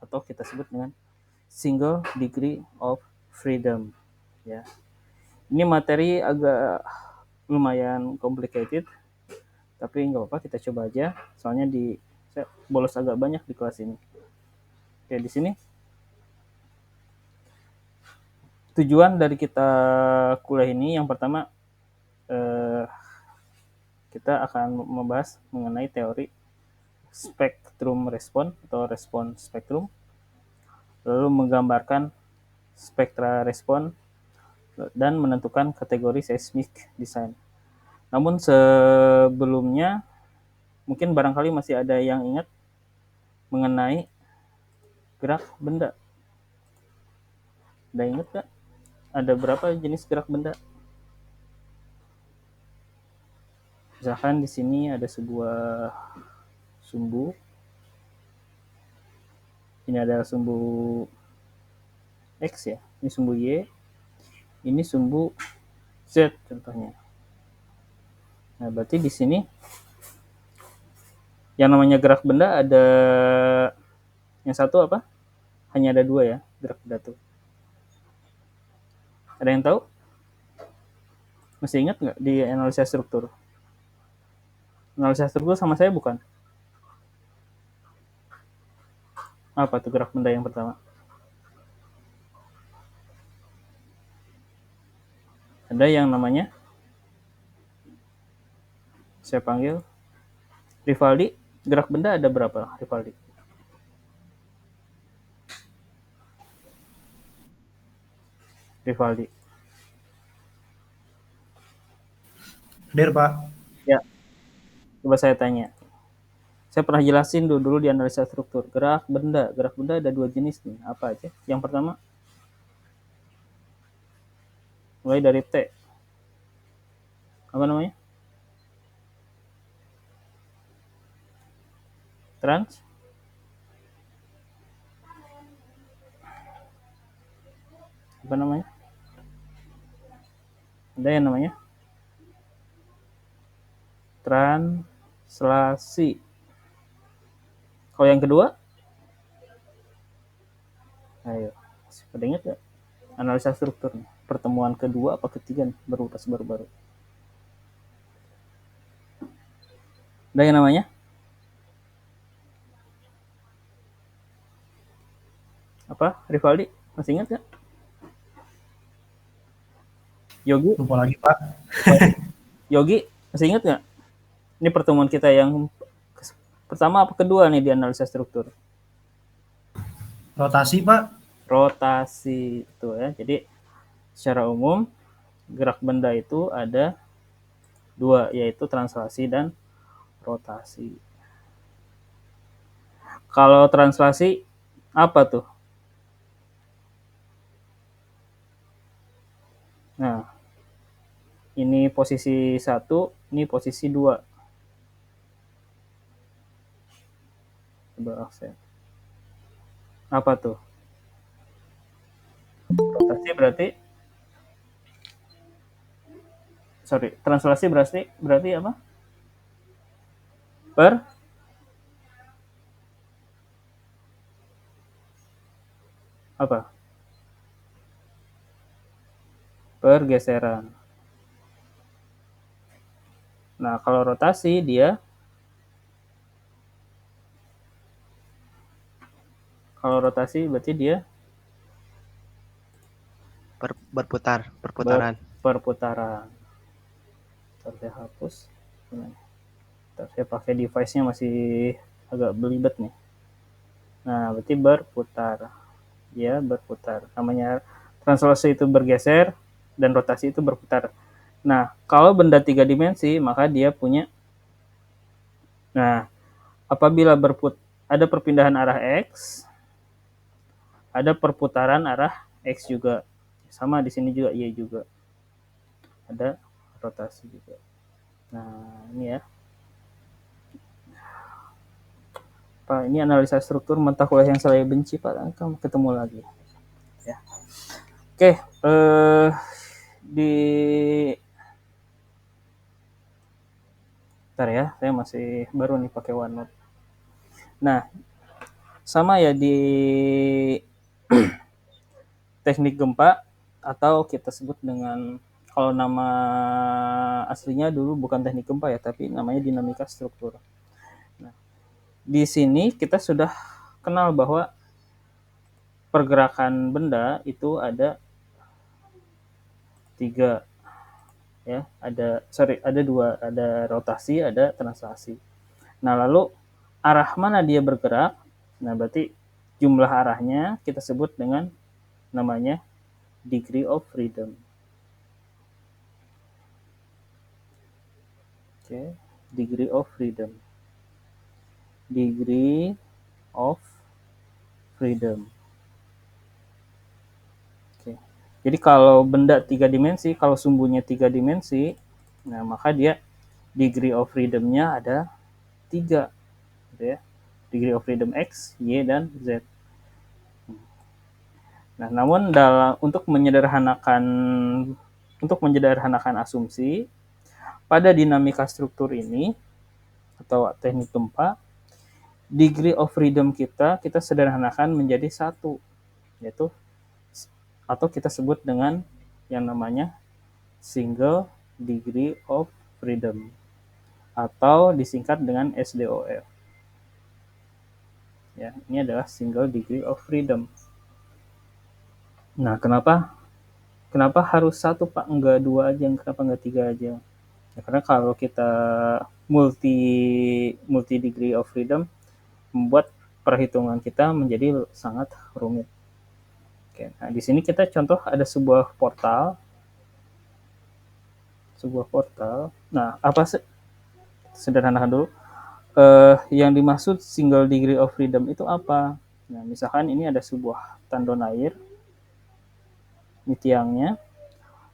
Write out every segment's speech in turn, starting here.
atau kita sebut dengan single degree of freedom. Ya, ini materi agak lumayan complicated, tapi nggak apa-apa, kita coba aja. Soalnya saya bolos agak banyak di kelas ini. Oke, di sini tujuan dari kita kuliah ini yang pertama kita akan membahas mengenai teori spektrum respon atau respon spektrum, lalu menggambarkan spektra respon dan menentukan kategori seismic design. Namun sebelumnya mungkin barangkali masih ada yang ingat mengenai gerak benda. Ada ingat nggak? Ada berapa jenis gerak benda? Misalkan di sini ada sebuah sumbu. Ini ada sumbu X ya. Ini sumbu Y. Ini sumbu Z contohnya. Nah, berarti di sini yang namanya gerak benda ada yang satu apa? Hanya ada dua ya, gerak benda tuh. Ada yang tahu? Masih ingat nggak di analisa struktur? Analisa struktur sama saya bukan? Apa tuh gerak benda yang pertama? Ada yang namanya, saya panggil Rivaldi. Gerak benda ada berapa, Rivaldi? Rivaldi. Hadir, Pak. Ya, coba saya tanya. Saya pernah jelasin dulu di analisa struktur. Gerak benda ada dua jenis nih. Apa aja? Yang pertama, mulai dari T. Apa namanya? Trans. Apa namanya? Ada yang namanya translasi. Kalau yang kedua, ayo, pada ingat gak? Analisa struktur nih. Pertemuan kedua apa ketiga nih? Baru-baru. Ada yang namanya apa? Rivaldi, masih ingat gak? Yogi? Lupa lagi, Pak. Yogi, masih ingat gak? Ini pertemuan kita yang pertama apa kedua nih di analisa struktur? Rotasi, Pak. Rotasi itu ya. Jadi secara umum gerak benda itu ada dua, yaitu translasi dan rotasi. Kalau translasi apa tuh? Nah, ini posisi 1, ini posisi 2. Coba aksen. Apa tuh? Rotasi berarti translasi berarti apa? Apa? Pergeseran. Nah, kalau rotasi dia berarti dia perputaran. perputaran. Ntar saya hapus. Ntar saya pakai device-nya masih agak belibet nih. Nah, berarti berputar. Ya, berputar. Namanya translasi itu bergeser dan rotasi itu berputar. Nah, kalau benda 3 dimensi, maka dia punya. Nah, apabila ada perpindahan arah X, ada perputaran arah X juga. Sama di sini juga Y juga. Ada rotasi juga. Nah, ini ya. Pak, ini analisa struktur mata kuliah yang saya benci, Pak. Kamu ketemu lagi. Ya. Oke, di Bentar ya, saya masih baru nih pakai OneNote. Nah, sama ya di teknik gempa, atau kita sebut dengan, kalau nama aslinya dulu bukan teknik gempa ya, tapi namanya dinamika struktur. Nah, di sini kita sudah kenal bahwa pergerakan benda itu ada 3 ya, ada 2, ada rotasi, ada translasi. Nah, lalu arah mana dia bergerak? Nah, berarti jumlah arahnya kita sebut dengan namanya degree of freedom. Oke, degree of freedom. Degree of freedom. Oke. Jadi kalau benda 3 dimensi, kalau sumbunya 3 dimensi, nah maka dia degree of freedom-nya ada 3, gitu ya. Degree of freedom X, Y, dan Z. Nah, namun untuk menyederhanakan asumsi, pada dinamika struktur ini atau teknik gempa, degree of freedom kita sederhanakan menjadi 1, yaitu atau kita sebut dengan yang namanya single degree of freedom, atau disingkat dengan SDOF. Ya, ini adalah single degree of freedom. Nah, kenapa harus 1, Pak? Enggak 2 aja, kenapa enggak 3 aja? Ya, karena kalau kita multi degree of freedom, membuat perhitungan kita menjadi sangat rumit. Oke, nah di sini kita contoh ada sebuah portal. Nah, sederhanakan dulu. Yang dimaksud single degree of freedom itu apa? Nah, misalkan ini ada sebuah tandon air, ini tiangnya,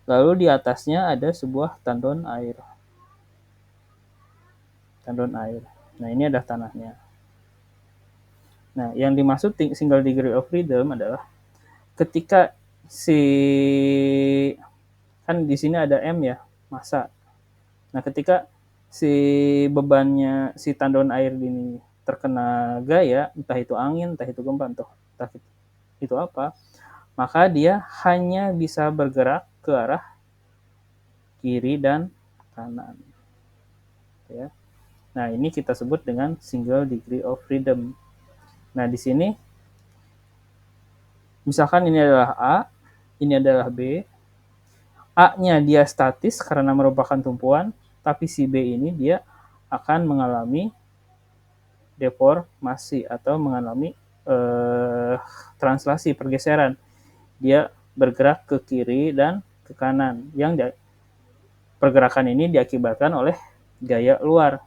lalu di atasnya ada sebuah tandon air. Nah, ini ada tanahnya. Nah, yang dimaksud single degree of freedom adalah ketika kan di sini ada M ya, massa. Nah, ketika si tandon air ini terkena gaya, entah itu angin, entah itu gempa, entah itu apa, maka dia hanya bisa bergerak ke arah kiri dan kanan. Ya. Nah, ini kita sebut dengan single degree of freedom. Nah, di sini misalkan ini adalah A, ini adalah B. A-nya dia statis karena merupakan tumpuan, tapi si B ini dia akan mengalami deformasi atau mengalami translasi, pergeseran. Dia bergerak ke kiri dan ke kanan. Pergerakan ini diakibatkan oleh gaya luar.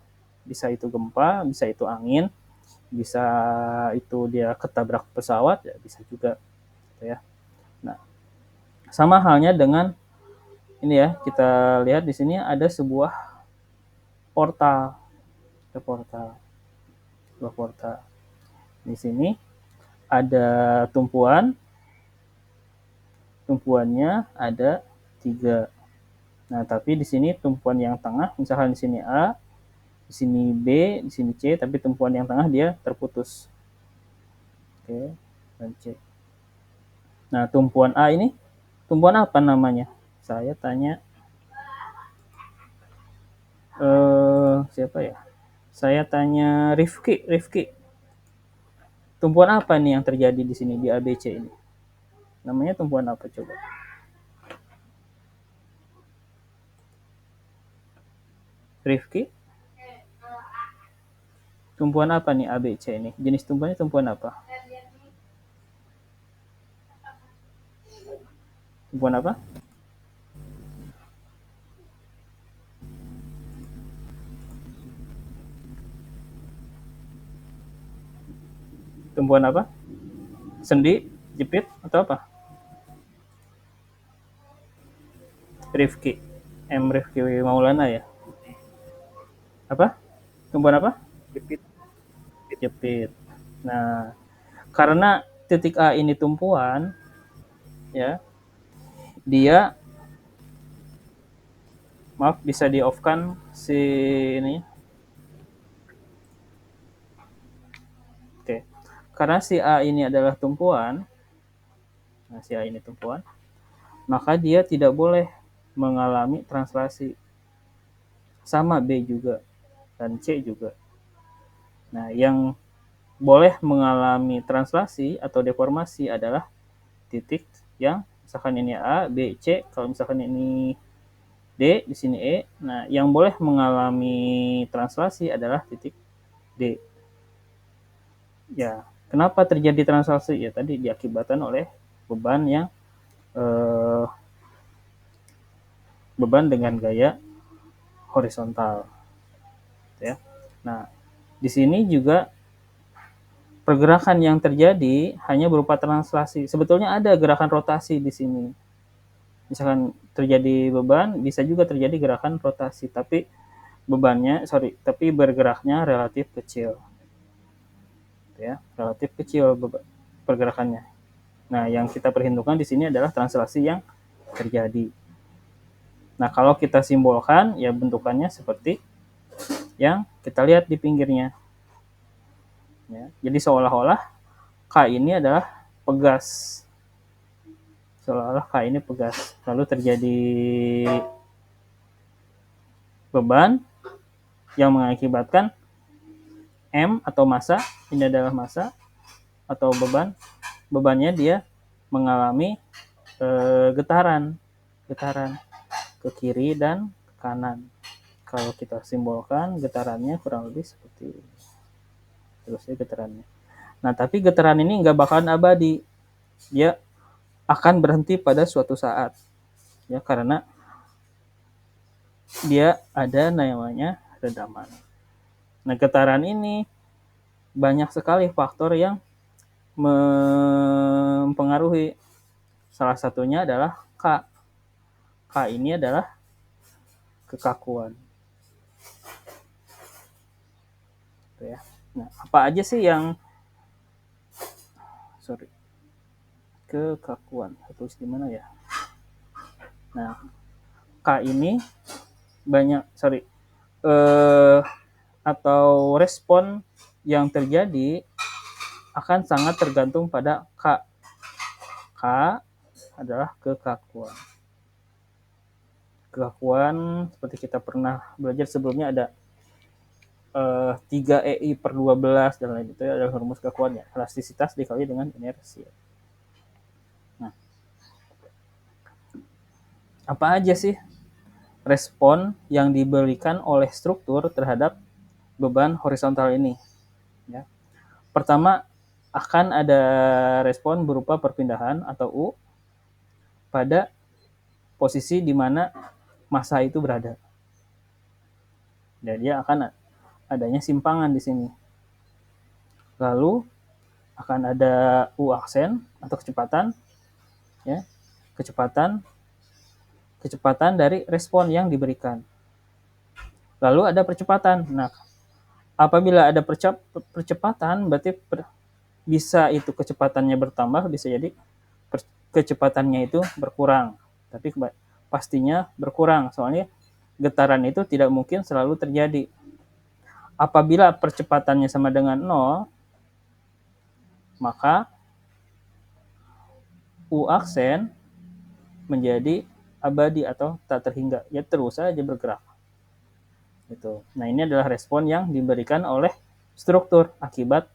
Bisa itu gempa, bisa itu angin, bisa itu dia ketabrak pesawat, ya bisa juga. Ya. Nah, sama halnya dengan ini ya, kita lihat di sini ada sebuah portal. Di sini ada tumpuannya ada 3. Nah, tapi di sini tumpuan yang tengah, misalkan di sini A, di sini B, di sini C, tapi tumpuan yang tengah dia terputus. Oke, dan C. Nah, tumpuan A ini, tumpuan apa namanya? Saya tanya, siapa ya? Saya tanya Rifki. Tumpuan apa nih yang terjadi di sini di ABC ini? Namanya tumpuan apa coba? Rifki? Tumpuan apa nih ABC ini? Jenis tumpuannya tumpuan apa? Tumpuan apa? Tumpuan apa? Sendi, jepit, atau apa? Rifki. Rifki Maulana ya? Apa? Tumpuan apa? Jepit. Nah, karena titik A ini tumpuan, ya, dia bisa di off kan si ini. Oke. karena si A ini adalah tumpuan, nah si A ini tumpuan, maka dia tidak boleh mengalami translasi. Sama B juga dan C juga. Nah, yang boleh mengalami translasi atau deformasi adalah titik yang misalkan ini A, B, C. Kalau misalkan ini D, di sini E. Nah, yang boleh mengalami translasi adalah titik D. Ya, kenapa terjadi translasi? Ya tadi diakibatkan oleh beban yang beban dengan gaya horizontal. Ya. Nah, di sini juga pergerakan yang terjadi hanya berupa translasi. Sebetulnya ada gerakan rotasi di sini. Misalkan terjadi beban, bisa juga terjadi gerakan rotasi, tapi bergeraknya relatif kecil. Ya, relatif kecil pergerakannya. Nah, yang kita perhitungkan di sini adalah translasi yang terjadi. Nah, kalau kita simbolkan, ya bentukannya seperti yang kita lihat di pinggirnya. Ya, jadi seolah-olah K ini adalah pegas. Seolah-olah K ini pegas. Lalu terjadi beban yang mengakibatkan M atau massa, ini adalah massa atau beban. Bebannya dia mengalami getaran ke kiri dan ke kanan. Kalau kita simbolkan getarannya kurang lebih seperti ini. Terusnya getarannya. Nah, tapi getaran ini nggak bakalan abadi. Dia akan berhenti pada suatu saat. Ya, karena dia ada namanya redaman. Nah, getaran ini banyak sekali faktor yang mempengaruhi. Salah satunya adalah K. K ini adalah kekakuan. Ya. Nah, apa aja sih yang kekakuan? Tulis di mana ya? Nah, K ini banyak atau respon yang terjadi akan sangat tergantung pada K. K adalah kekakuan. Kekakuan seperti kita pernah belajar sebelumnya ada 3EI/12 dan lain itu adalah rumus kekakuannya. Elastisitas dikali dengan inersia. Nah, apa aja sih respon yang diberikan oleh struktur terhadap beban horizontal ini? Ya. Pertama, akan ada respon berupa perpindahan atau U pada posisi di mana massa itu berada. Dan dia akan adanya simpangan di sini. Lalu akan ada U aksen atau kecepatan, ya, kecepatan dari respon yang diberikan. Lalu ada percepatan. Nah, apabila ada percepatan, berarti bisa itu kecepatannya bertambah, bisa jadi kecepatannya itu berkurang. Tapi pastinya berkurang, soalnya getaran itu tidak mungkin selalu terjadi. Apabila percepatannya sama dengan 0, maka U aksen menjadi abadi atau tak terhingga. Ya terus saja bergerak. Gitu. Nah, ini adalah respon yang diberikan oleh struktur akibat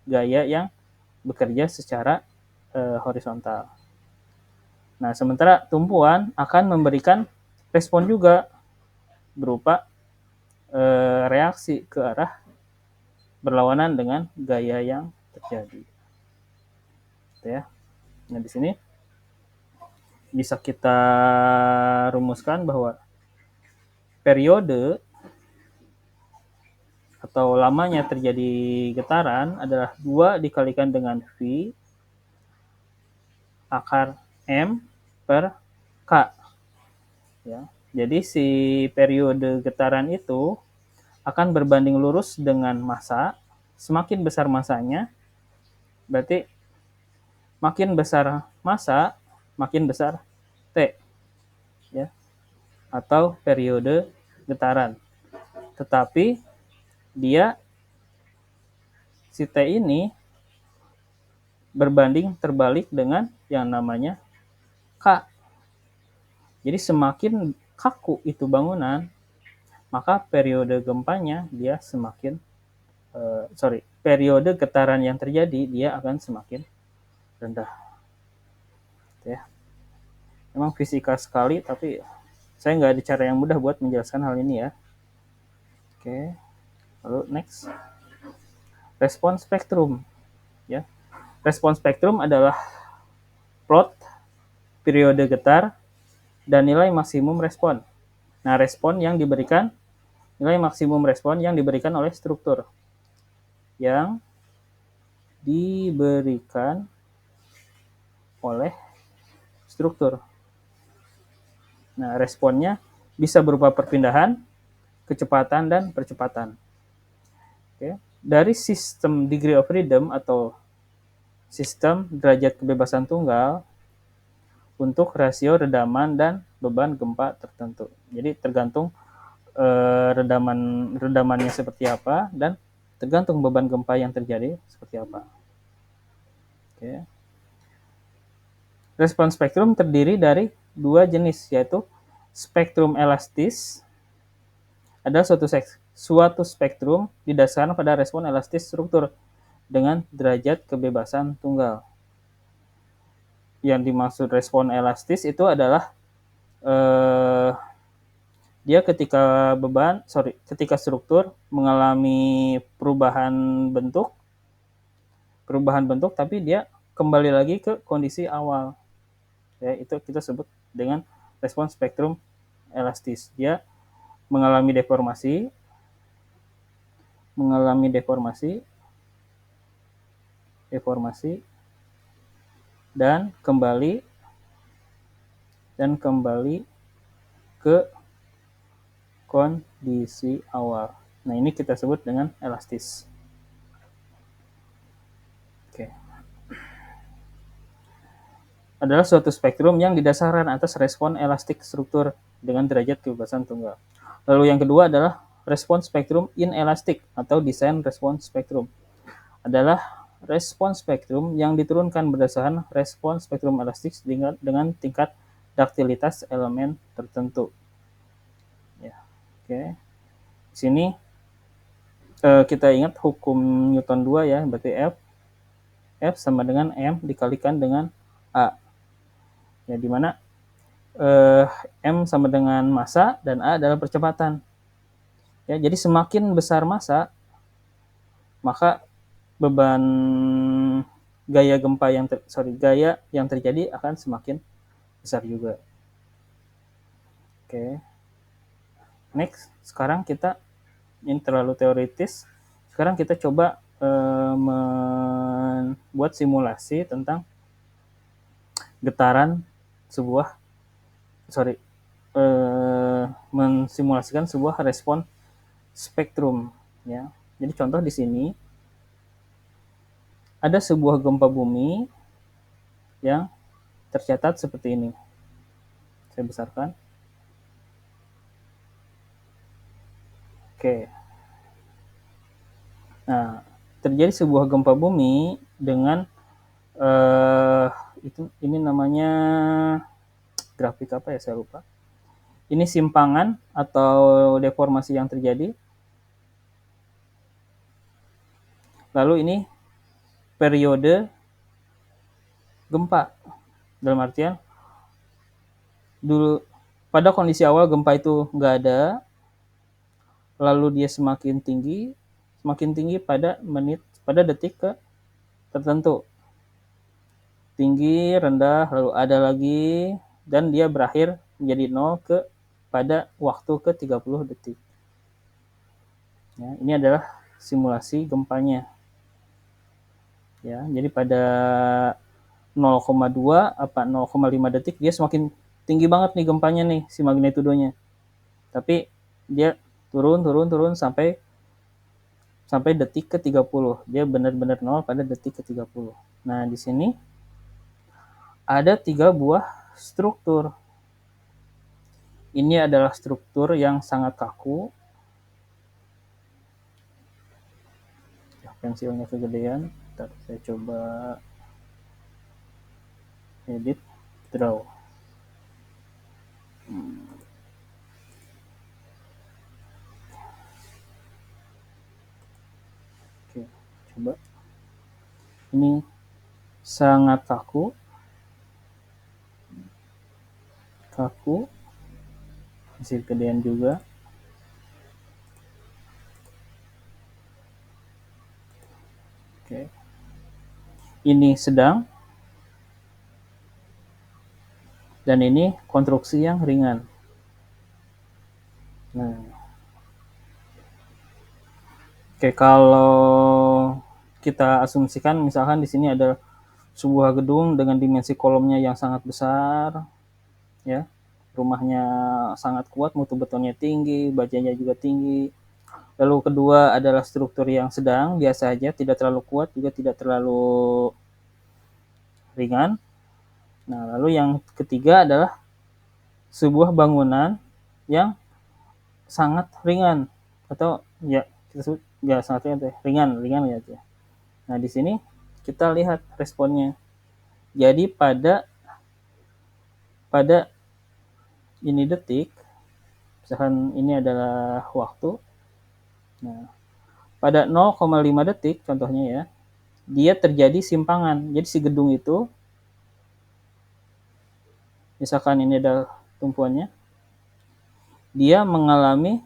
gaya yang bekerja secara horizontal. Nah, sementara tumpuan akan memberikan respon juga berupa reaksi ke arah berlawanan dengan gaya yang terjadi. Ya. Nah, di sini bisa kita rumuskan bahwa periode atau lamanya terjadi getaran adalah 2 dikalikan dengan V akar M per K. Ya. Jadi si periode getaran itu akan berbanding lurus dengan massa. Semakin besar massanya, berarti makin besar massa, makin besar T. Ya. Atau periode getaran. Tetapi dia si T ini berbanding terbalik dengan yang namanya K. Jadi semakin kaku itu bangunan, maka periode gempanya dia semakin periode getaran yang terjadi dia akan semakin rendah. Ya, memang fisika sekali, tapi saya nggak ada cara yang mudah buat menjelaskan hal ini ya. Oke, lalu next, respon spektrum. Ya, respon spektrum adalah plot periode getar dan nilai maksimum respon. Nah, nilai maksimum respon yang diberikan oleh struktur. Yang diberikan oleh struktur. Nah, responnya bisa berupa perpindahan, kecepatan, dan percepatan. Oke. Dari sistem degree of freedom atau sistem derajat kebebasan tunggal untuk rasio redaman dan beban gempa tertentu. Jadi tergantung redamannya seperti apa dan tergantung beban gempa yang terjadi seperti apa. Oke. Respon spektrum terdiri dari dua jenis, yaitu spektrum elastis adalah suatu spektrum didasarkan pada respon elastis struktur dengan derajat kebebasan tunggal. Yang dimaksud respon elastis itu adalah dia ketika struktur mengalami perubahan bentuk, tapi dia kembali lagi ke kondisi awal. Ya, itu kita sebut dengan respon spektrum elastis. Dia mengalami deformasi, dan kembali ke kondisi awal. Nah, ini kita sebut dengan elastis. Oke. Adalah suatu spektrum yang didasarkan atas respon elastik struktur dengan derajat kebebasan tunggal. Lalu yang kedua adalah respon spektrum inelastik atau desain respon spektrum. Adalah respon spektrum yang diturunkan berdasarkan respon spektrum elastik dengan tingkat daktilitas elemen tertentu. Ya, oke. Di sini kita ingat hukum Newton 2 ya, berarti F sama dengan M dikalikan dengan A. Ya, di mana M sama dengan massa dan A adalah percepatan. Ya, jadi semakin besar massa, maka beban gaya yang terjadi akan semakin besar juga. Oke. Next, sekarang kita ini terlalu teoritis. Sekarang kita coba membuat simulasi tentang getaran mensimulasikan sebuah respon spektrum ya. Jadi contoh di sini ada sebuah gempa bumi yang tercatat seperti ini. Saya besarkan. Oke. Nah, terjadi sebuah gempa bumi dengan ini namanya grafik apa ya, saya lupa. Ini simpangan atau deformasi yang terjadi. Lalu ini periode gempa. Dalam artian dulu pada kondisi awal gempa itu nggak ada, lalu dia semakin tinggi pada detik tertentu. Tinggi, rendah, lalu ada lagi, dan dia berakhir menjadi 0 pada waktu ke 30 detik. Ya, ini adalah simulasi gempanya. Ya, jadi pada 0,2 apa 0,5 detik dia semakin tinggi banget nih gempanya nih, si magnitudonya. Tapi dia turun sampai detik ke 30. Dia benar-benar 0 pada detik ke 30. Nah, di sini ada 3 buah struktur. Ini adalah struktur yang sangat kaku. Ya, pensilnya kegedean. Ntar saya coba edit, draw. Oke, coba. Ini sangat kaku, masih gedean juga. Oke, ini sedang, dan ini konstruksi yang ringan. Nah, oke, kalau kita asumsikan misalkan di sini ada sebuah gedung dengan dimensi kolomnya yang sangat besar, ya, rumahnya sangat kuat, mutu betonnya tinggi, bajanya juga tinggi. Lalu kedua adalah struktur yang sedang, biasa aja, tidak terlalu kuat juga tidak terlalu ringan. Nah, lalu yang ketiga adalah sebuah bangunan yang sangat ringan, atau ya kita sebut ya sangat ringan ya. Nah, di sini kita lihat responnya. Jadi pada ini detik, misalkan ini adalah waktu. Nah, pada 0,5 detik contohnya ya, dia terjadi simpangan. Jadi si gedung itu, misalkan ini ada tumpuannya, dia mengalami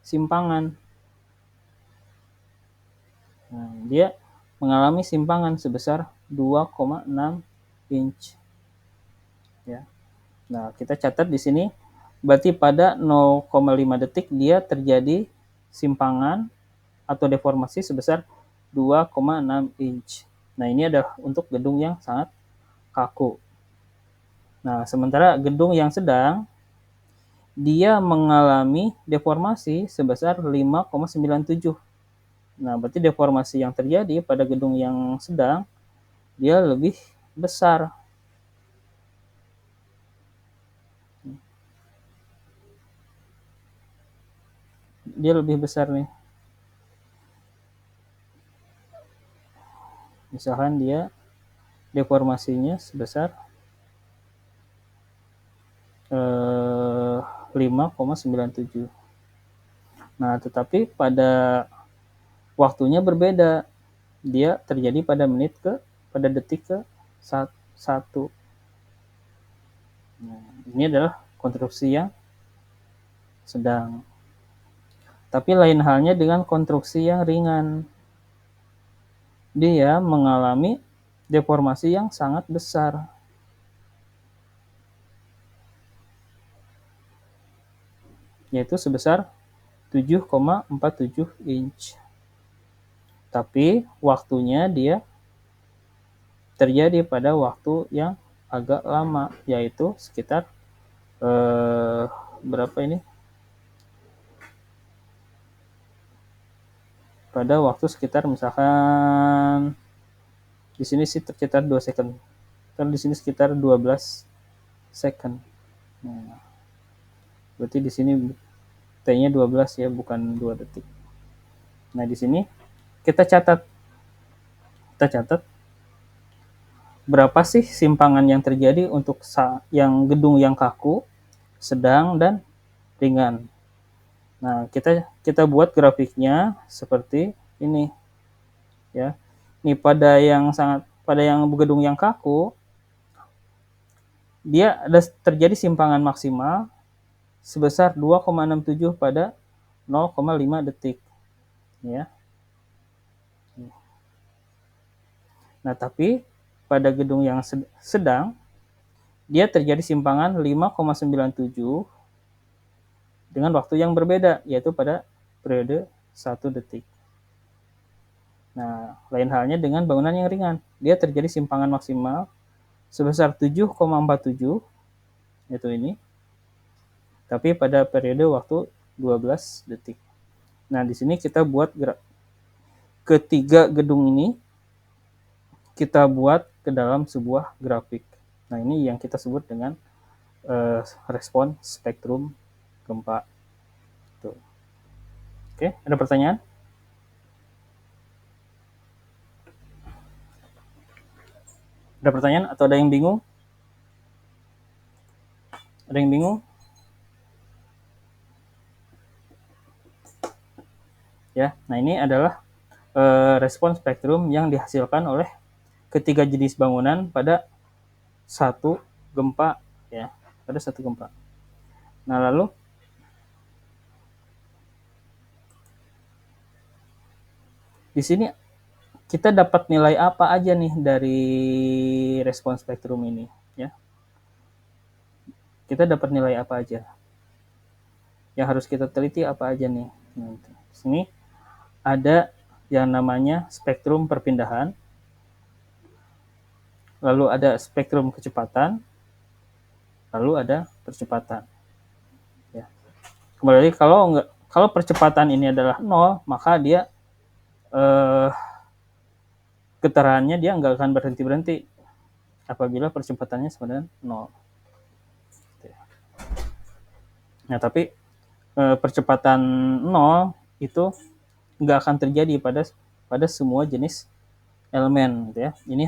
simpangan. Nah, dia mengalami simpangan sebesar 2,6 inch. Ya. Nah, kita catat di sini, berarti pada 0,5 detik dia terjadi simpangan atau deformasi sebesar 2,6 inch. Nah, ini adalah untuk gedung yang sangat kaku. Nah, sementara gedung yang sedang, dia mengalami deformasi sebesar 5,97. Nah, berarti deformasi yang terjadi pada gedung yang sedang, dia lebih besar. Dia lebih besar nih. Misalkan dia deformasinya sebesar 5,97. Nah, tetapi pada waktunya berbeda. Dia terjadi pada detik ke 1. Nah, ini adalah konstruksi yang sedang. Tapi lain halnya dengan konstruksi yang ringan. Dia mengalami deformasi yang sangat besar. Yaitu sebesar 7,47 inch. Tapi waktunya dia terjadi pada waktu yang agak lama, yaitu sekitar berapa ini? Pada waktu sekitar misalkan di sini sih sekitar 2 second. Kan di sini sekitar 12 second. Nah, berarti di sini T-nya 12 ya, bukan 2 detik. Nah, di sini kita catat berapa sih simpangan yang terjadi untuk yang gedung yang kaku, sedang, dan ringan. Nah, kita buat grafiknya seperti ini. Ya. Ini pada yang gedung yang kaku, dia ada terjadi simpangan maksimal sebesar 2,67 pada 0,5 detik. Ya. Nah, tapi pada gedung yang sedang, dia terjadi simpangan 5,97 dengan waktu yang berbeda, yaitu pada periode 1 detik. Nah, lain halnya dengan bangunan yang ringan. Dia terjadi simpangan maksimal sebesar 7,47, yaitu ini, tapi pada periode waktu 12 detik. Nah, di sini kita buat ketiga gedung ini, kita buat ke dalam sebuah grafik. Nah, ini yang kita sebut dengan respon spektrum gempa. Tuh. Oke, ada pertanyaan? Ada pertanyaan atau ada yang bingung? Ada yang bingung? Ya, nah ini adalah respon spektrum yang dihasilkan oleh ketiga jenis bangunan pada satu gempa, ya, pada satu gempa. Nah, lalu di sini kita dapat nilai apa aja nih dari respon spektrum ini, ya? Kita dapat nilai apa aja? Yang harus kita teliti apa aja nih? Nah, di sini ada yang namanya spektrum perpindahan, lalu ada spektrum kecepatan, lalu ada percepatan. Ya. Kembali lagi, kalau percepatan ini adalah 0, maka dia getarannya dia nggak akan berhenti-berhenti apabila percepatannya sebenarnya 0. Nah, tapi percepatan 0 itu nggak akan terjadi pada semua jenis elemen, gitu ya. Ini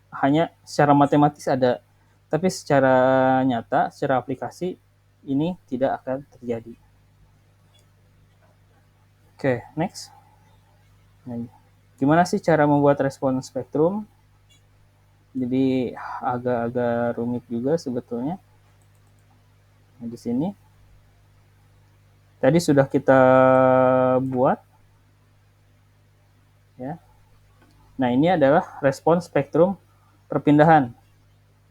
hanya secara matematis ada, tapi secara nyata, secara aplikasi ini tidak akan terjadi. Oke, next. Nah, gimana sih cara membuat respon spektrum? Jadi agak-agak rumit juga sebetulnya. Nah, di sini tadi sudah kita buat, ya. Nah, ini adalah respon spektrum perpindahan,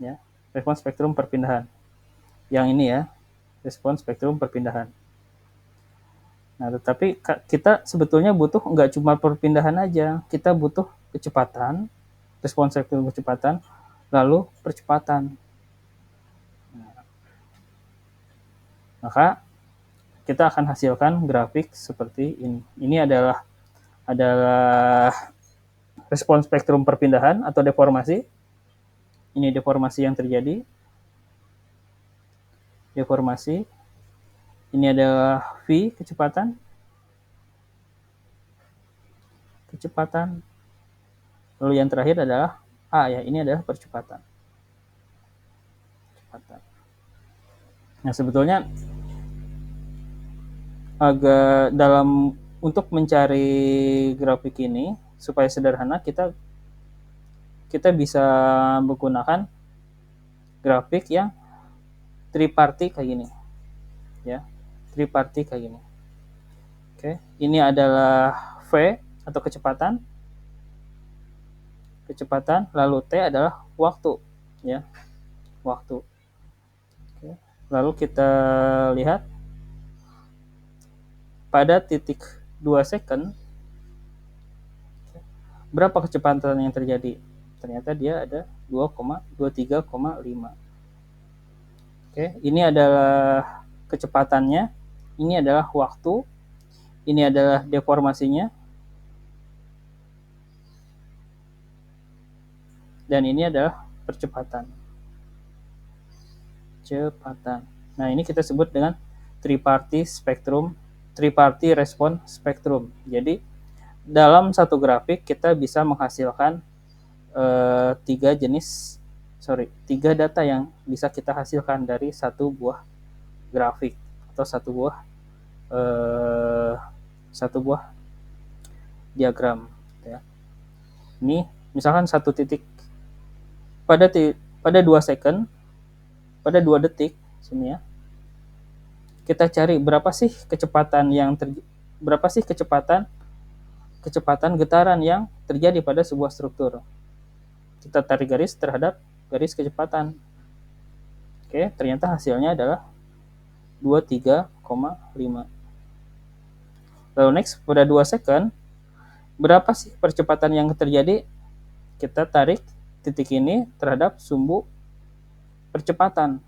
ya. Respon spektrum perpindahan. Yang ini ya, respon spektrum perpindahan. Nah, tetapi kita sebetulnya butuh nggak cuma perpindahan aja, kita butuh kecepatan, respon spektrum kecepatan, lalu percepatan. Nah, maka kita akan hasilkan grafik seperti ini. Ini adalah respon spektrum perpindahan atau deformasi. Ini deformasi yang terjadi. Deformasi. Ini adalah V, kecepatan. Kecepatan. Lalu yang terakhir adalah A, ya. Ini adalah percepatan. Kecepatan. Nah, sebetulnya agak dalam untuk mencari grafik ini supaya sederhana, kita bisa menggunakan grafik yang triparti kayak gini, ya. Triparti kayak gini. Oke, ini adalah V atau kecepatan, lalu T adalah waktu, ya, waktu. Oke. Lalu kita lihat pada titik 2 second berapa kecepatan yang terjadi. Ternyata dia ada 2,23,5. Oke, ini adalah kecepatannya, ini adalah waktu, ini adalah deformasinya, dan ini adalah percepatan. Nah, ini kita sebut dengan triparty respon spektrum. Jadi dalam satu grafik kita bisa menghasilkan tiga data yang bisa kita hasilkan dari satu buah grafik atau satu buah diagram, ya. Ini misalkan satu titik pada 2 second, pada 2 detik sini, ya. Kita cari berapa sih kecepatan getaran yang terjadi pada sebuah struktur. Kita tarik garis terhadap garis kecepatan. Oke, ternyata hasilnya adalah 23,5. Lalu next, pada 2 second, berapa sih percepatan yang terjadi? Kita tarik titik ini terhadap sumbu percepatan.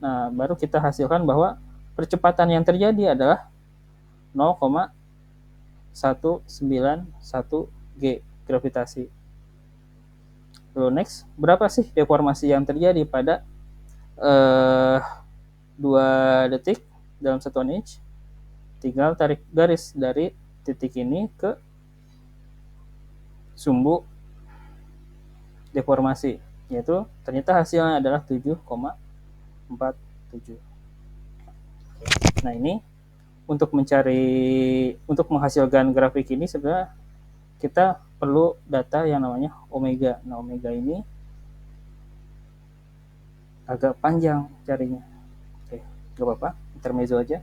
Nah, baru kita hasilkan bahwa percepatan yang terjadi adalah 0,191 G gravitasi. Lalu next, berapa sih deformasi yang terjadi pada 2 detik dalam satuan inch? Tinggal tarik garis dari titik ini ke sumbu deformasi, yaitu ternyata hasilnya adalah 7,47. Nah, ini untuk menghasilkan grafik ini sebenarnya kita perlu data yang namanya omega. Nah, omega ini agak panjang carinya. Oke, gak apa-apa, intermezzo aja.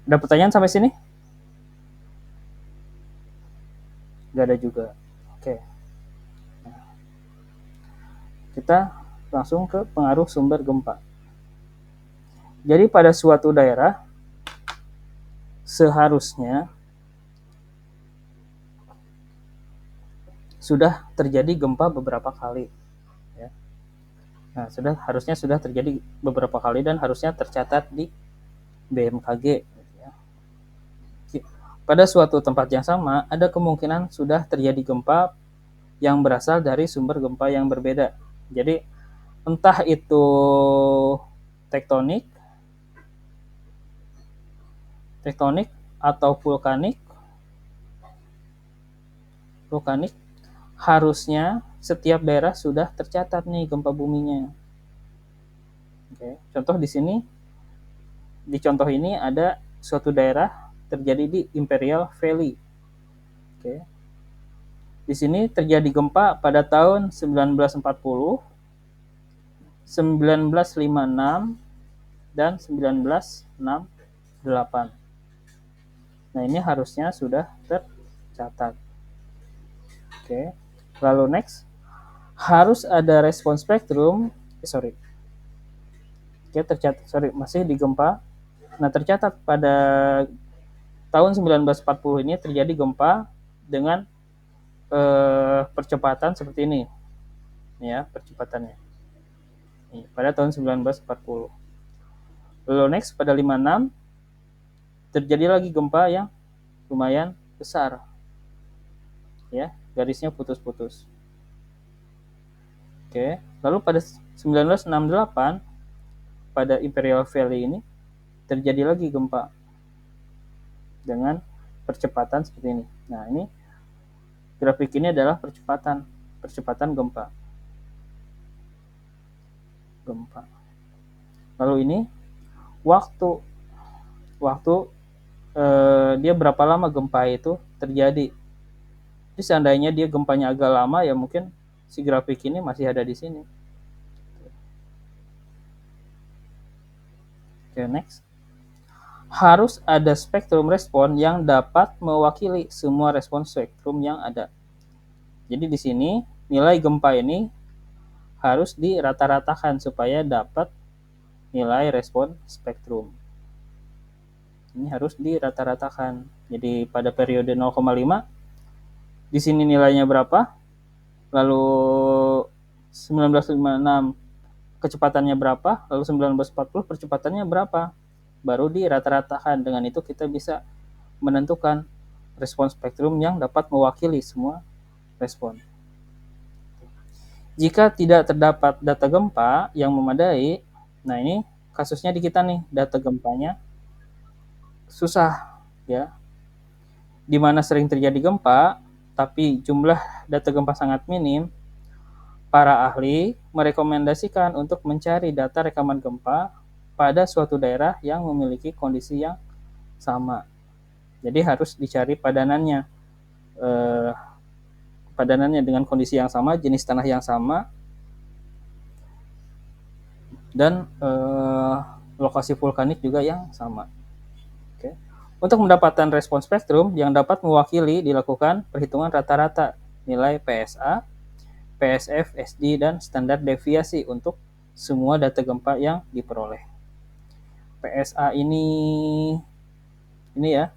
Ada pertanyaan sampai sini? Gak ada juga. Oke. Nah, kita langsung ke pengaruh sumber gempa. Jadi pada suatu daerah seharusnya sudah terjadi gempa beberapa kali. Ya. Nah, harusnya sudah terjadi beberapa kali dan harusnya tercatat di BMKG. Ya. Pada suatu tempat yang sama, ada kemungkinan sudah terjadi gempa yang berasal dari sumber gempa yang berbeda. Jadi, entah itu tektonik atau vulkanik, harusnya setiap daerah sudah tercatat nih gempa buminya. Oke, contoh di sini, di contoh ini ada suatu daerah terjadi di Imperial Valley. Oke. Di sini terjadi gempa pada tahun 1940, 1956, dan 1968. Nah, ini harusnya sudah tercatat. Oke. Lalu next, harus ada respon spektrum. Oke, tercatat. Masih di gempa. Nah, tercatat pada tahun 1940 ini terjadi gempa dengan percepatan seperti ini. Ya, percepatannya. Ini, pada tahun 1940. Lalu next, pada 56 terjadi lagi gempa yang lumayan besar. Ya, garisnya putus-putus. Oke, lalu pada 1968 pada Imperial Valley ini terjadi lagi gempa dengan percepatan seperti ini. Nah, ini grafik ini adalah percepatan gempa. Lalu ini waktu dia berapa lama gempa itu terjadi. Jadi seandainya dia gempanya agak lama, ya mungkin si grafik ini masih ada di sini. Oke, next. Harus ada spektrum respon yang dapat mewakili semua respon spektrum yang ada. Jadi di sini nilai gempa ini harus dirata-ratakan supaya dapat nilai respon spektrum. Ini harus dirata-ratakan. Jadi pada periode 0,5 di sini nilainya berapa? Lalu 1956 kecepatannya berapa? Lalu 1940 percepatannya berapa? Baru dirata-ratakan. Dengan itu kita bisa menentukan respon spektrum yang dapat mewakili semua respon. Jika tidak terdapat data gempa yang memadai, nah ini kasusnya di kita nih, data gempanya susah, ya. Di mana sering terjadi gempa, tapi jumlah data gempa sangat minim, para ahli merekomendasikan untuk mencari data rekaman gempa pada suatu daerah yang memiliki kondisi yang sama. Jadi harus dicari padanannya. Padanannya dengan kondisi yang sama, jenis tanah yang sama, dan lokasi vulkanik juga yang sama. Oke. Untuk mendapatkan respon spektrum yang dapat mewakili, dilakukan perhitungan rata-rata nilai PSA, PSF, SD, dan standar deviasi untuk semua data gempa yang diperoleh. PSA ini ya,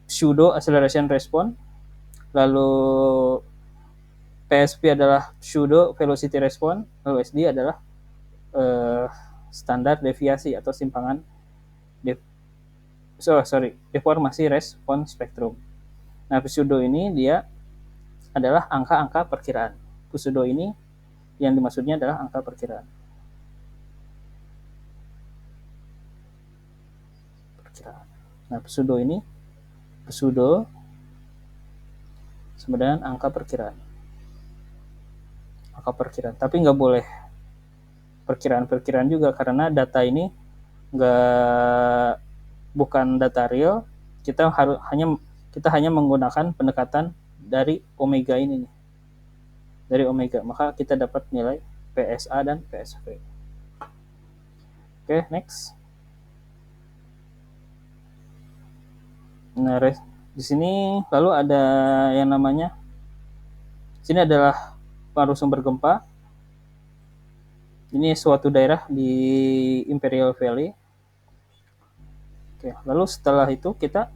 pseudo acceleration response. Lalu PSV adalah pseudo velocity response. Lalu SD adalah standar deviasi atau simpangan deformasi respon spektrum. Nah, pseudo ini dia adalah angka-angka perkiraan. Pseudo ini yang dimaksudnya adalah angka perkiraan. Nah, pseudo sama dengan angka perkiraan. angka perkiraan. Tapi nggak boleh perkiraan juga, karena data ini bukan data real. Kita hanya menggunakan pendekatan dari omega ini nih. Dari omega, maka kita dapat nilai PSA dan PSV. Oke, next. Nah, di sini lalu ada yang namanya, sini adalah pengaruh sumber gempa. Ini suatu daerah di Imperial Valley. Oke, lalu setelah itu kita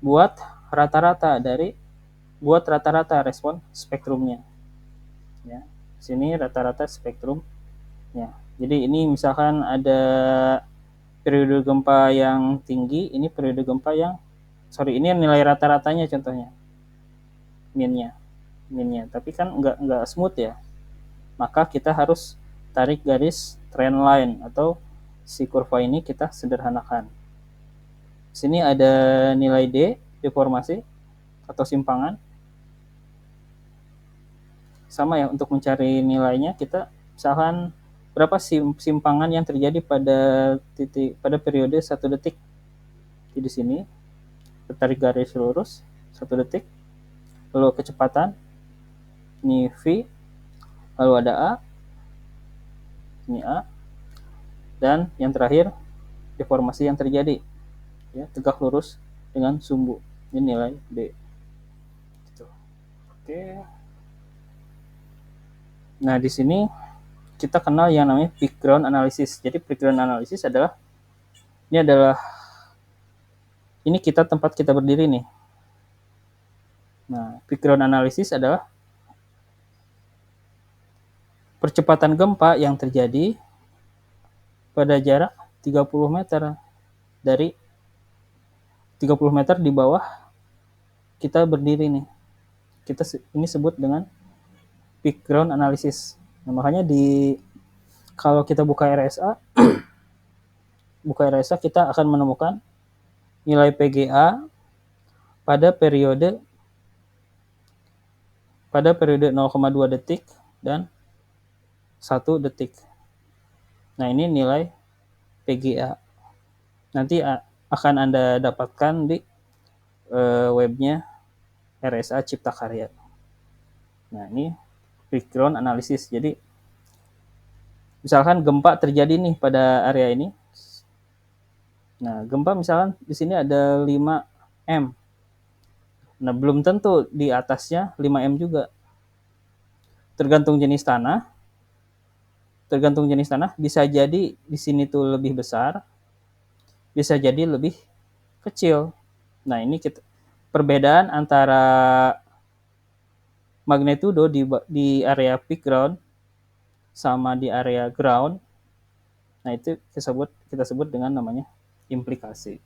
buat rata-rata respon spektrumnya. Ya, sini rata-rata spektrumnya. Jadi ini misalkan ada periode gempa yang tinggi, ini periode gempa yang ini nilai rata-ratanya contohnya, minnya. Tapi kan nggak smooth ya. Maka kita harus tarik garis trend line, atau si kurva ini kita sederhanakan. Sini ada nilai D, deformasi atau simpangan. Sama ya, untuk mencari nilainya kita misalkan berapa simpangan yang terjadi pada periode 1 detik. Jadi di sini tarik garis lurus 1 detik. Lalu kecepatan, ini V, lalu ada A, ini A, dan yang terakhir deformasi yang terjadi, ya, tegak lurus dengan sumbu, ini nilai D. Gitu. Oke. Nah, di sini kita kenal yang namanya background analysis. Jadi background analysis adalah ini tempat kita berdiri nih. Nah, background analysis adalah percepatan gempa yang terjadi pada jarak 30 meter dari 30 meter di bawah kita berdiri nih. Ini sebut dengan background analysis. Nah, makanya kalau kita buka RSA kita akan menemukan nilai PGA pada periode 0,2 detik dan 1 detik. Nah, ini nilai PGA. Nanti akan Anda dapatkan di webnya RSA Cipta Karya. Nah, ini background analysis. Jadi misalkan gempa terjadi nih pada area ini. Nah, gempa misalkan di sini ada 5M. Nah, belum tentu di atasnya 5M juga. Tergantung jenis tanah, bisa jadi di sini tuh lebih besar, bisa jadi lebih kecil. Nah, ini perbedaan antara magnitudo di area peak ground sama di area ground. Nah, itu kita sebut dengan namanya implikasi.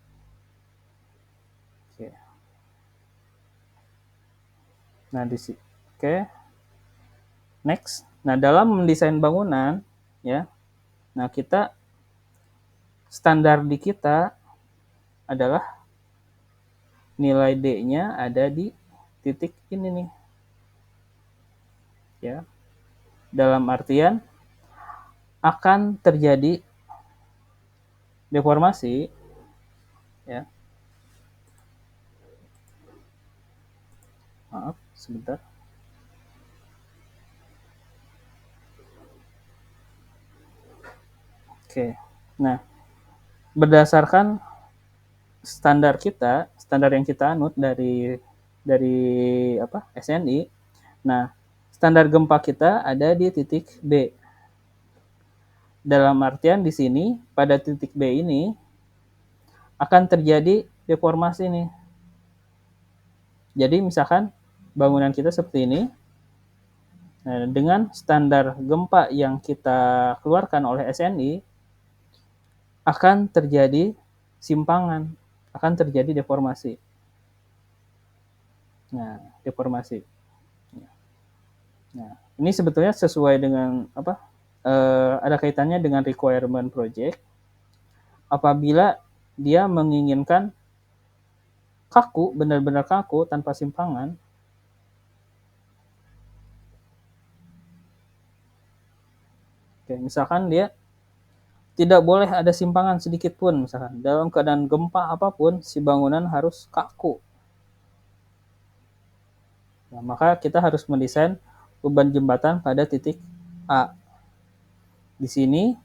Oke. Nah, oke. Next. Nah, dalam mendesain bangunan, ya. Nah, standar di kita adalah nilai D-nya ada di titik ini nih. Ya. Dalam artian akan terjadi deformasi, ya. Maaf, sebentar. Oke. Nah, berdasarkan standar yang kita anut dari SNI. Nah, standar gempa kita ada di titik B. Dalam artian di sini pada titik B ini akan terjadi deformasi nih. Jadi misalkan bangunan kita seperti ini. Nah, dengan standar gempa yang kita keluarkan oleh SNI akan terjadi simpangan, akan terjadi deformasi. Nah, deformasi. Nah, ini sebetulnya sesuai dengan ada kaitannya dengan requirement project. Apabila dia menginginkan kaku, benar-benar kaku tanpa simpangan, Oke, misalkan dia tidak boleh ada simpangan sedikit pun, misalkan dalam keadaan gempa apapun si bangunan harus kaku. Nah, maka kita harus mendesain beban jembatan pada titik A. Di sini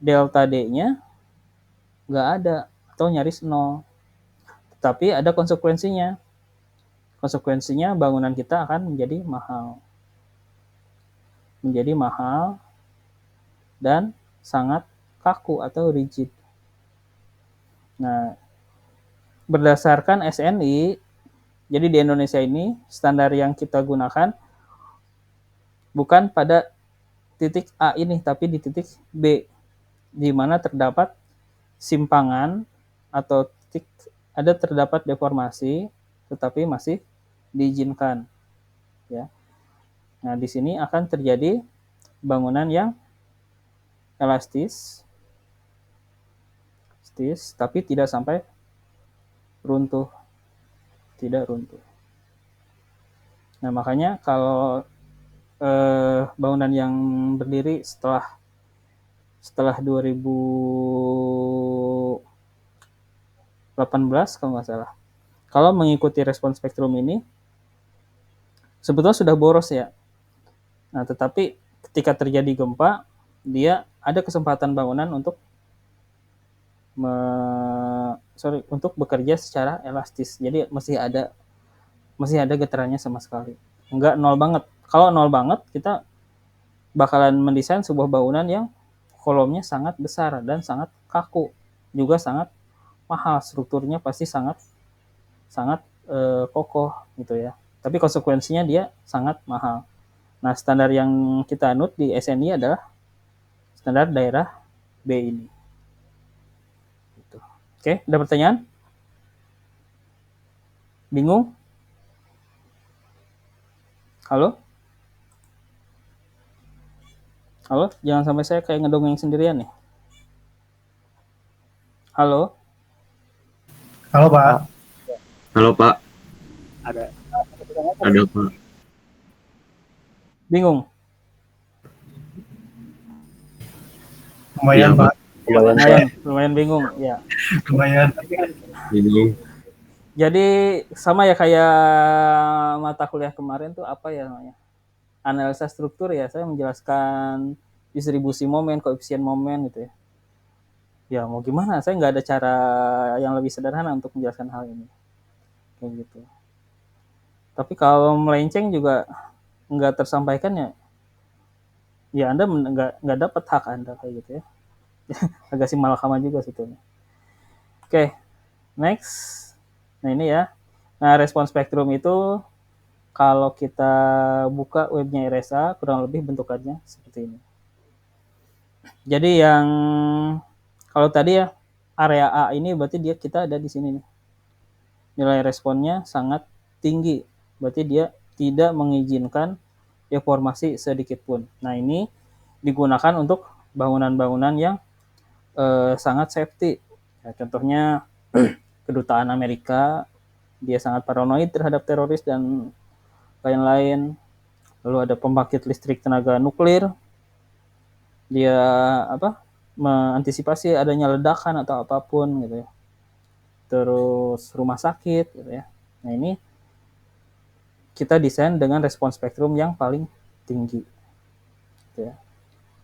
delta D-nya nggak ada atau nyaris nol. Tetapi ada konsekuensinya. Konsekuensinya bangunan kita akan menjadi mahal. Menjadi mahal dan sangat kaku atau rigid. Nah, berdasarkan SNI, jadi di Indonesia ini standar yang kita gunakan bukan pada titik A ini, tapi di titik B, di mana terdapat simpangan atau titik ada terdapat deformasi, tetapi masih diizinkan. Ya. Nah, di sini akan terjadi bangunan yang elastis, tapi tidak sampai runtuh, tidak runtuh. Nah, makanya kalau bangunan yang berdiri setelah 2018 kalau nggak salah, kalau mengikuti respon spektrum ini sebetulnya sudah boros ya. Nah, tetapi ketika terjadi gempa, dia ada kesempatan bangunan untuk bekerja secara elastis. Jadi masih ada getarannya sama sekali. Enggak nol banget. Kalau nol banget, kita bakalan mendesain sebuah bangunan yang kolomnya sangat besar dan sangat kaku, juga sangat mahal. Strukturnya pasti sangat sangat kokoh gitu ya. Tapi konsekuensinya dia sangat mahal. Nah, standar yang kita anut di SNI adalah standar daerah B ini. Gitu. Oke, ada pertanyaan? Bingung? Halo? Halo? Jangan sampai saya kayak ngedongeng sendirian nih. Halo? Halo Pak. Halo Pak. Ada. Ada Pak. Bingung? Lumayan Iya, Pak. Lumayan bingung. Ya. Lumayan. Bingung. Jadi sama ya kayak mata kuliah kemarin tuh apa ya namanya? Analisa struktur ya. Saya menjelaskan distribusi momen, koefisien momen gitu ya. Ya mau gimana? Saya nggak ada cara yang lebih sederhana untuk menjelaskan hal ini. Kayak gitu. Tapi kalau melenceng juga nggak tersampaikan ya Anda nggak dapat hak Anda kayak gitu ya. Agak simalakama juga sebetulnya. Oke, next. Nah ini ya. Nah respon spektrum itu kalau kita buka webnya RSA kurang lebih bentukannya seperti ini. Jadi yang kalau tadi ya area A ini berarti kita ada di sini nih. Nilai responnya sangat tinggi. Berarti dia tidak mengizinkan deformasi sedikit pun. Nah, ini digunakan untuk bangunan-bangunan yang sangat safety. Ya, contohnya kedutaan Amerika, dia sangat paranoid terhadap teroris dan lain-lain. Lalu ada pembangkit listrik tenaga nuklir, dia mengantisipasi adanya ledakan atau apapun gitu ya. Terus rumah sakit gitu ya. Nah ini kita desain dengan respon spektrum yang paling tinggi gitu ya.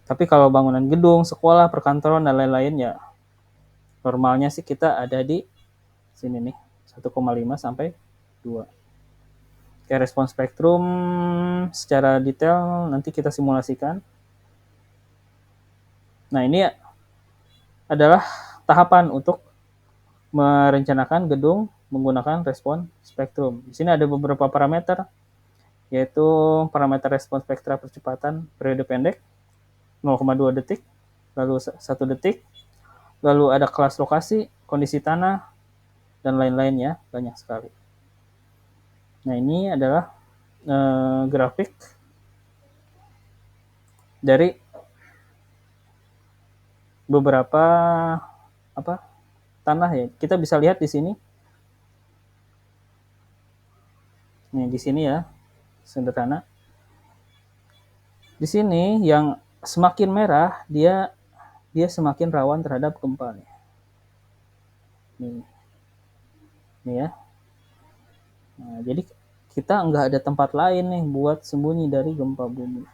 Tapi kalau bangunan gedung, sekolah, perkantoran dan lain-lain ya normalnya sih kita ada di sini nih 1,5 sampai 2. Kayak respon spektrum secara detail nanti kita simulasikan. Nah, ini adalah tahapan untuk merencanakan gedung menggunakan respon spektrum. Di sini ada beberapa parameter, yaitu parameter respon spektra percepatan periode pendek 0,2 detik, lalu 1 detik, lalu ada kelas lokasi, kondisi tanah, dan lain-lain ya, banyak sekali. Nah, ini adalah grafik dari beberapa tanah ya. Kita bisa lihat di sini. Nih, di sini ya, sederhana. Di sini yang semakin merah dia semakin rawan terhadap gempa nih. Nih ya. Nah, jadi kita nggak ada tempat lain nih buat sembunyi dari gempa bumi.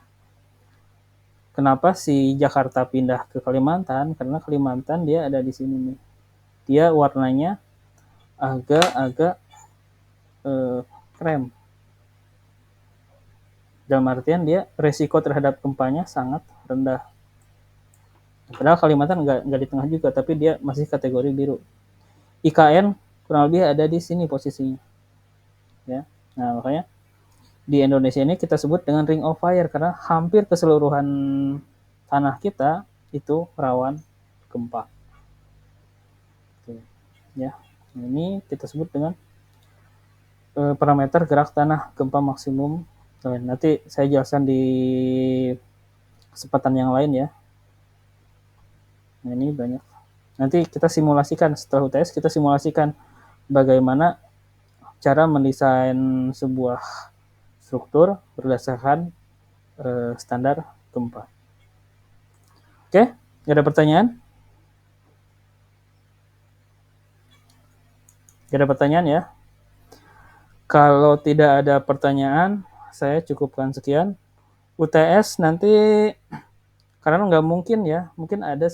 Kenapa si Jakarta pindah ke Kalimantan? Karena Kalimantan dia ada di sini nih. Dia warnanya agak krem. Dalam artian dia resiko terhadap gempanya sangat rendah. Padahal Kalimantan nggak di tengah juga, tapi dia masih kategori biru. IKN kurang lebih ada di sini posisinya. Ya, nah makanya di Indonesia ini kita sebut dengan Ring of Fire karena hampir keseluruhan tanah kita itu rawan gempa. Ya, ini kita sebut dengan parameter gerak tanah gempa maksimum. Nanti saya jelaskan di kesempatan yang lain ya. Nah, ini banyak. Nanti kita simulasikan setelah UTS, kita simulasikan bagaimana cara mendesain sebuah struktur berdasarkan standar gempa. Oke, nggak ada pertanyaan? Nggak ada pertanyaan ya? Kalau tidak ada pertanyaan, saya cukupkan sekian. UTS nanti karena nggak mungkin ya, mungkin ada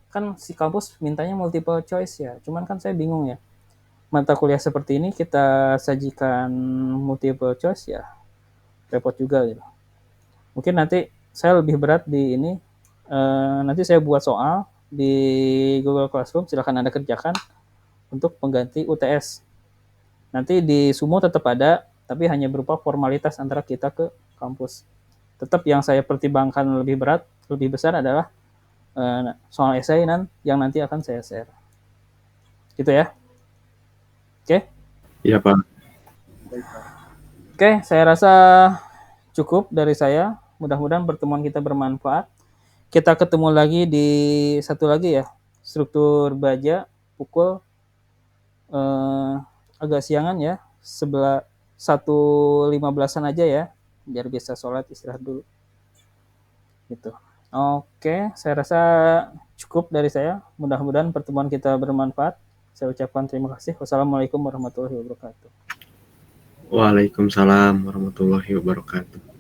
kan si kampus mintanya multiple choice ya, cuman kan saya bingung ya, mata kuliah seperti ini kita sajikan multiple choice ya repot juga gitu. Mungkin nanti saya lebih berat di ini, nanti saya buat soal di Google Classroom, silahkan Anda kerjakan untuk pengganti UTS. Nanti di Sumo tetap ada, tapi hanya berupa formalitas antara kita ke kampus. Tetap yang saya pertimbangkan lebih berat, lebih besar adalah soal esai yang nanti akan saya share. Gitu ya. Oke? Iya, Pak. Oke, saya rasa cukup dari saya. Mudah-mudahan pertemuan kita bermanfaat. Kita ketemu lagi di satu lagi ya, struktur baja pukul agak siangan ya, 1:15 aja ya, biar bisa sholat istirahat dulu. Gitu. Oke, saya rasa cukup dari saya. Mudah-mudahan pertemuan kita bermanfaat. Saya ucapkan terima kasih. Wassalamualaikum warahmatullahi wabarakatuh. Waalaikumsalam warahmatullahi wabarakatuh.